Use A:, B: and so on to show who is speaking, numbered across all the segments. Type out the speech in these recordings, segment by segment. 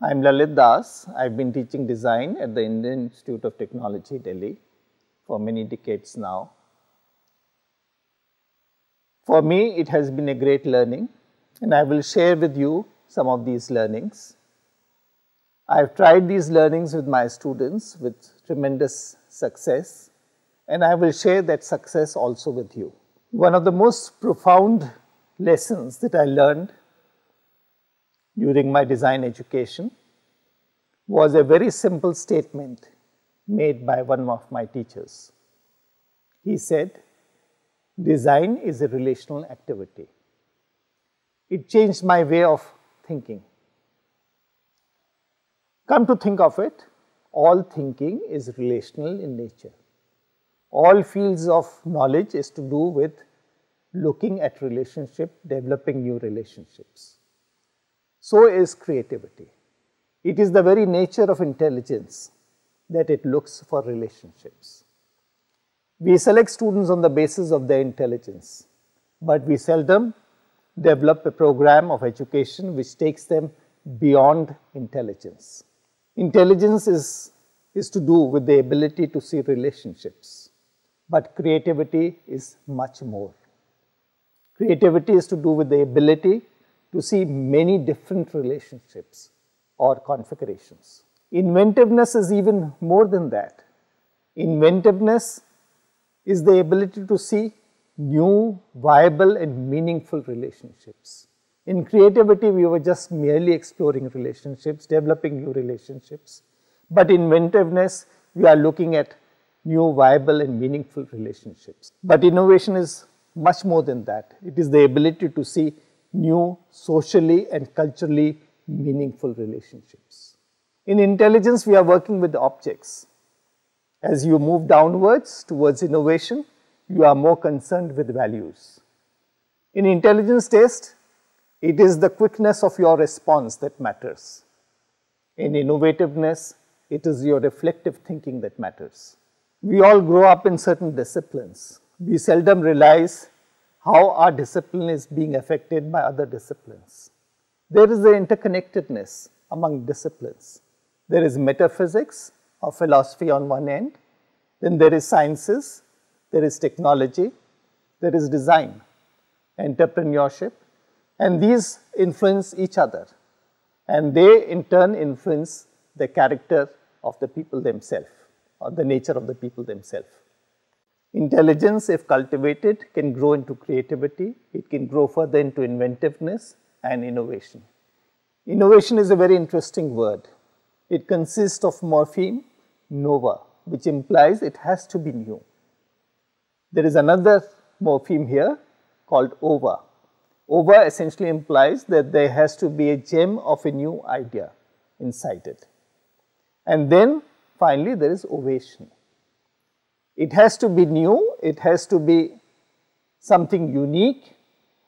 A: I am Lalit Das. I have been teaching design at the Indian Institute of Technology, Delhi for many decades now. For me, it has been a great learning, and I will share with you some of these learnings. I have tried these learnings with my students with tremendous success, and I will share that success also with you. One of the most profound lessons that I learned during my design education was a very simple statement made by one of my teachers. He said, "Design is a relational activity." It changed my way of thinking. Come to think of it, all thinking is relational in nature. All fields of knowledge is to do with looking at relationship, developing new relationships. So is creativity. It is the very nature of intelligence that it looks for relationships. We select students on the basis of their intelligence, but we seldom develop a program of education which takes them beyond intelligence. Intelligence is to do with the ability to see relationships, but creativity is much more. Creativity is to do with the ability to see many different relationships or configurations. Inventiveness is even more than that. Inventiveness is the ability to see new, viable and meaningful relationships. In creativity, we were just merely exploring relationships, developing new relationships. But in inventiveness, we are looking at new, viable and meaningful relationships. But innovation is much more than that. It is the ability to see new, socially and culturally meaningful relationships. In intelligence, we are working with objects. As you move downwards towards innovation, you are more concerned with values. In intelligence test, it is the quickness of your response that matters. In innovativeness, it is your reflective thinking that matters. We all grow up in certain disciplines. We seldom realize how our discipline is being affected by other disciplines. There is the interconnectedness among disciplines. There is metaphysics or philosophy on one end, then there is sciences, there is technology, there is design, entrepreneurship, and these influence each other, and they in turn influence the character of the people themselves or the nature of the people themselves. Intelligence, if cultivated, can grow into creativity, it can grow further into inventiveness and innovation. Innovation is a very interesting word. It consists of morpheme nova, which implies it has to be new. There is another morpheme here called ova. Ova essentially implies that there has to be a gem of a new idea inside it. And then finally there is ovation. It has to be new, it has to be something unique,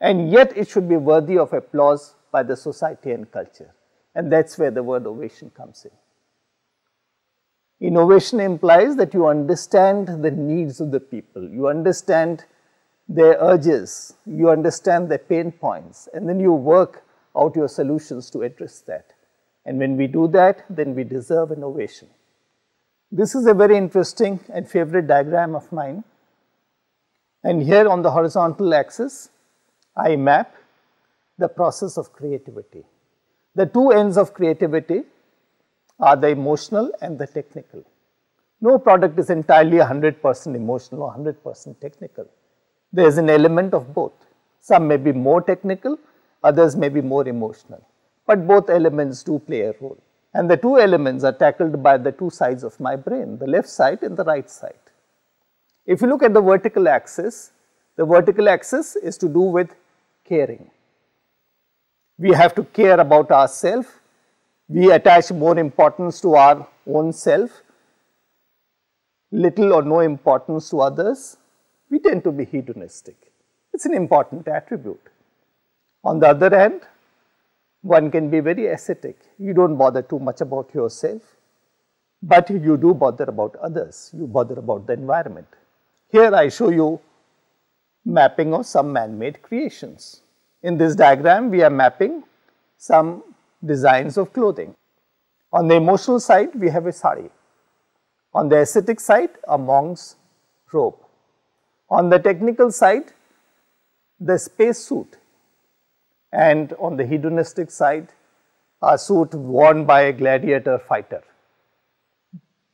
A: and yet it should be worthy of applause by the society and culture. And that's where the word ovation comes in. Innovation implies that you understand the needs of the people, you understand their urges, you understand their pain points, and then you work out your solutions to address that. And when we do that, then we deserve an ovation. This is a very interesting and favorite diagram of mine. And here on the horizontal axis, I map the process of creativity. The two ends of creativity are the emotional and the technical. No product is entirely 100% emotional or 100% technical. There is an element of both. Some may be more technical, others may be more emotional, but both elements do play a role. And the two elements are tackled by the two sides of my brain, the left side and the right side. If you look at the vertical axis is to do with caring. We have to care about ourselves. We attach more importance to our own self, little or no importance to others. We tend to be hedonistic. It's an important attribute. On the other hand, one can be very ascetic. You don't bother too much about yourself, but you do bother about others. You bother about the environment. Here I show you mapping of some man-made creations. In this diagram, we are mapping some designs of clothing. On the emotional side, we have a sari. On the aesthetic side, a monk's robe. On the technical side, the space suit. And on the hedonistic side, a suit worn by a gladiator fighter.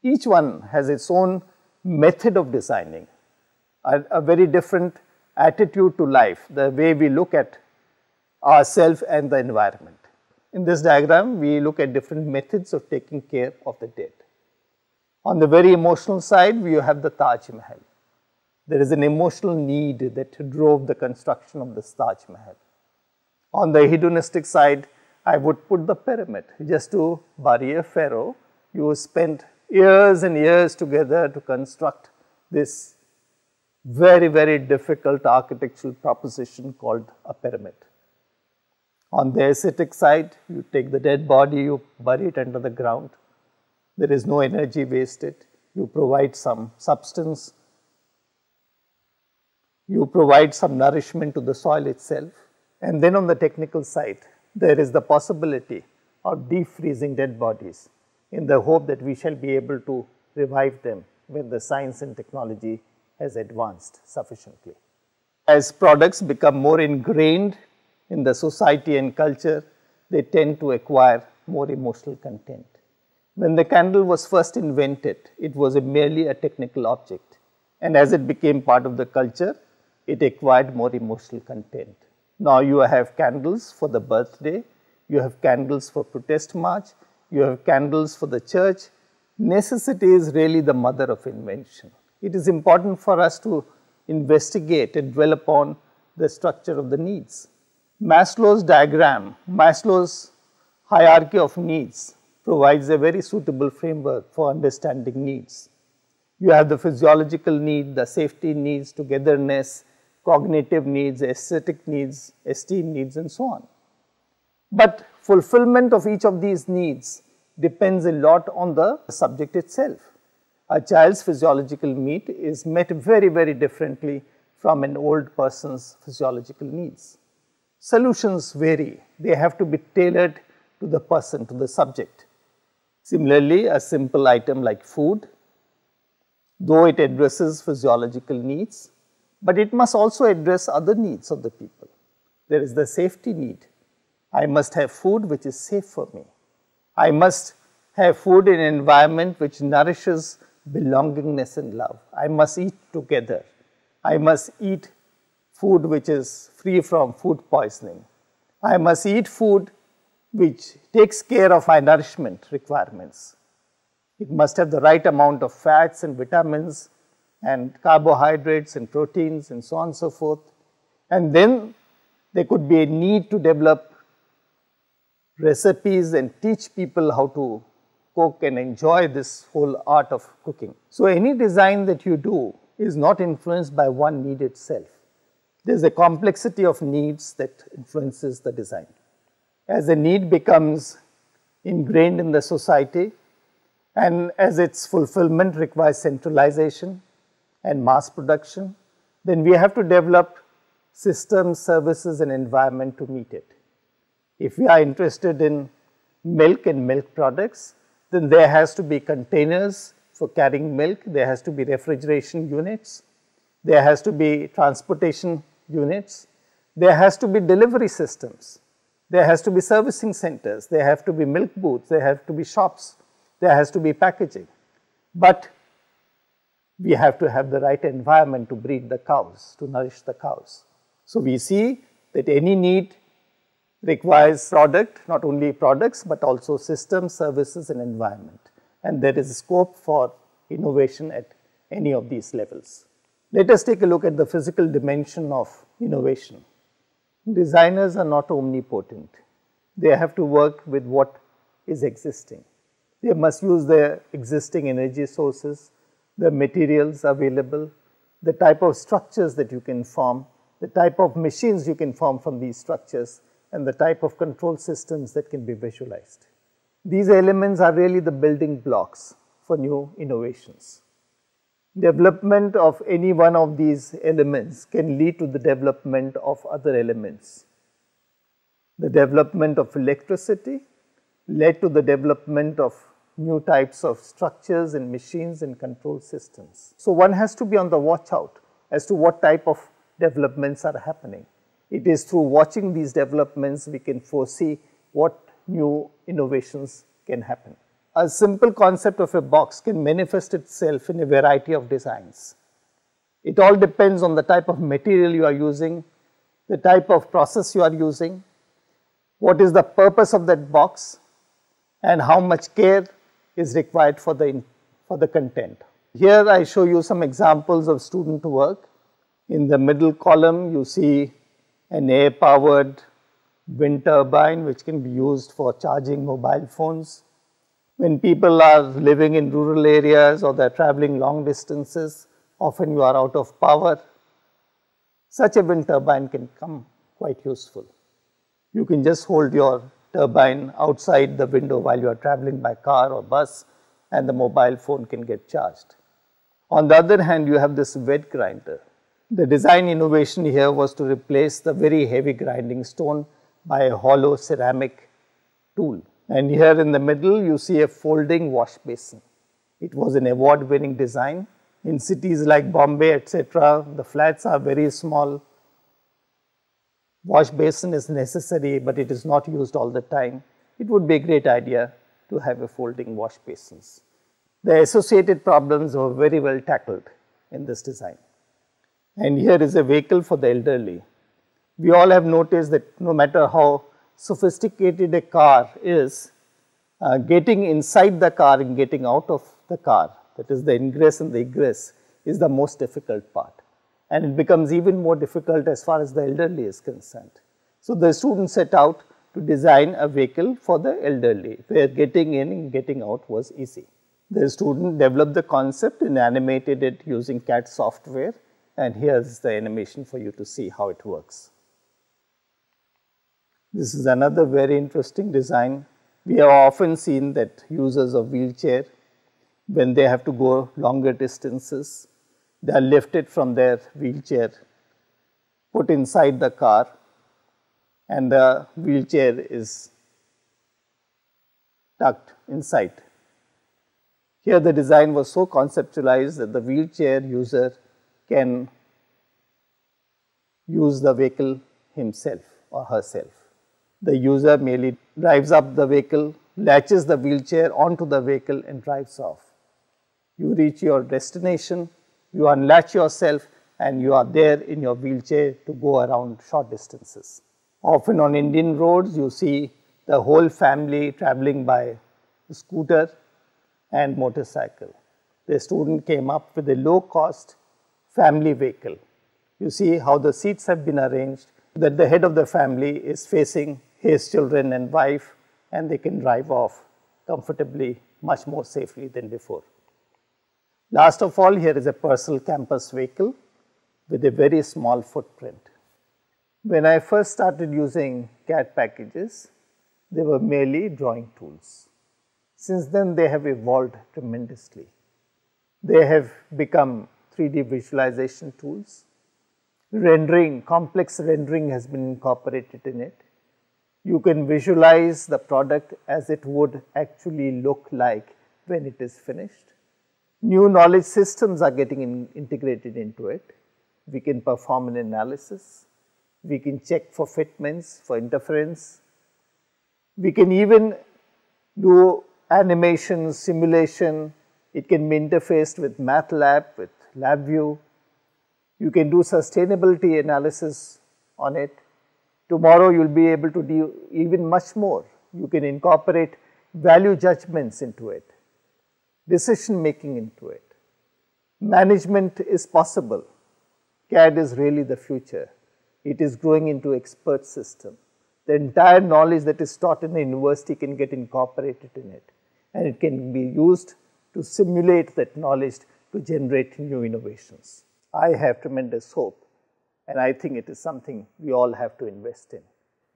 A: Each one has its own method of designing, a very different attitude to life, the way we look at ourselves and the environment. In this diagram, we look at different methods of taking care of the dead. On the very emotional side, we have the Taj Mahal. There is an emotional need that drove the construction of this Taj Mahal. On the hedonistic side, I would put the pyramid. Just to bury a pharaoh, you spent years and years together to construct this very, very difficult architectural proposition called a pyramid. On the aesthetic side, you take the dead body, you bury it under the ground. There is no energy wasted. You provide some substance. You provide some nourishment to the soil itself. And then on the technical side, there is the possibility of deep freezing dead bodies in the hope that we shall be able to revive them when the science and technology has advanced sufficiently. As products become more ingrained in the society and culture, they tend to acquire more emotional content. When the candle was first invented, it was merely a technical object, and as it became part of the culture, it acquired more emotional content. Now you have candles for the birthday, you have candles for protest march, you have candles for the church. Necessity is really the mother of invention. It is important for us to investigate and dwell upon the structure of the needs. Maslow's diagram, Maslow's hierarchy of needs provides a very suitable framework for understanding needs. You have the physiological need, the safety needs, togetherness, cognitive needs, aesthetic needs, esteem needs, and so on. But fulfillment of each of these needs depends a lot on the subject itself. A child's physiological need is met very, very differently from an old person's physiological needs. Solutions vary. They have to be tailored to the person, to the subject. Similarly, a simple item like food, though it addresses physiological needs, but it must also address other needs of the people. There is the safety need. I must have food which is safe for me. I must have food in an environment which nourishes belongingness and love. I must eat together. I must eat food which is free from food poisoning. I must eat food which takes care of my nourishment requirements. It must have the right amount of fats and vitamins and carbohydrates and proteins and so on and so forth. And then there could be a need to develop recipes and teach people how to cook and enjoy this whole art of cooking. So any design that you do is not influenced by one need itself. There is a complexity of needs that influences the design. As a need becomes ingrained in the society and as its fulfillment requires centralization and mass production, then we have to develop systems, services and environment to meet it. If we are interested in milk and milk products, then there has to be containers for carrying milk, there has to be refrigeration units, there has to be transportation units, there has to be delivery systems, there has to be servicing centers, there have to be milk booths, there have to be shops, there has to be packaging. But we have to have the right environment to breed the cows, to nourish the cows. So we see that any need requires product, not only products, but also systems, services and environment. And there is scope for innovation at any of these levels. Let us take a look at the physical dimension of innovation. Designers are not omnipotent. They have to work with what is existing. They must use their existing energy sources, the materials available, the type of structures that you can form, the type of machines you can form from these structures, and the type of control systems that can be visualized. These elements are really the building blocks for new innovations. Development of any one of these elements can lead to the development of other elements. The development of electricity led to the development of new types of structures in machines and control systems. So one has to be on the watch out as to what type of developments are happening. It is through watching these developments we can foresee what new innovations can happen. A simple concept of a box can manifest itself in a variety of designs. It all depends on the type of material you are using, the type of process you are using, what is the purpose of that box, and how much care is required for the content. Here I show you some examples of student work. In the middle column you see an air-powered wind turbine which can be used for charging mobile phones. When people are living in rural areas or they are traveling long distances, often you are out of power, such a wind turbine can come quite useful. You can just hold your turbine outside the window while you are traveling by car or bus, and the mobile phone can get charged. On the other hand, you have this wet grinder. The design innovation here was to replace the very heavy grinding stone by a hollow ceramic tool. And here in the middle you see a folding wash basin. It was an award-winning design. In cities like Bombay, etc., the flats are very small. Wash basin is necessary, but it is not used all the time. It would be a great idea to have a folding wash basins. The associated problems were very well tackled in this design. And here is a vehicle for the elderly. We all have noticed that no matter how sophisticated a car is, getting inside the car and getting out of the car, that is the ingress and the egress, is the most difficult part. And it becomes even more difficult as far as the elderly is concerned. So the students set out to design a vehicle for the elderly, where getting in and getting out was easy. The student developed the concept and animated it using CAD software, and here is the animation for you to see how it works. This is another very interesting design. We have often seen that users of wheelchair, when they have to go longer distances, they are lifted from their wheelchair, put inside the car, and the wheelchair is tucked inside. Here the design was so conceptualized that the wheelchair user can use the vehicle himself or herself. The user merely drives up the vehicle, latches the wheelchair onto the vehicle and drives off. You reach your destination, you unlatch yourself, and you are there in your wheelchair to go around short distances. Often on Indian roads you see the whole family traveling by scooter and motorcycle. The student came up with a low cost family vehicle. You see how the seats have been arranged, that the head of the family is facing his children and wife, and they can drive off comfortably, much more safely than before. Last of all, here is a personal campus vehicle with a very small footprint. When I first started using CAD packages, they were merely drawing tools. Since then, they have evolved tremendously. They have become 3D visualization tools. Rendering, complex rendering has been incorporated in it. You can visualize the product as it would actually look like when it is finished. New knowledge systems are getting integrated into it. We can perform an analysis. We can check for fitments, for interference. We can even do animation, simulation. It can be interfaced with MATLAB, with LabVIEW. You can do sustainability analysis on it. Tomorrow you will be able to do even much more. You can incorporate value judgments into it, decision making into it. Management is possible. CAD is really the future. It is growing into expert system. The entire knowledge that is taught in the university can get incorporated in it, and it can be used to simulate that knowledge to generate new innovations. I have tremendous hope, and I think it is something we all have to invest in.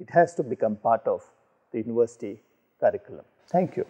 A: It has to become part of the university curriculum. Thank you.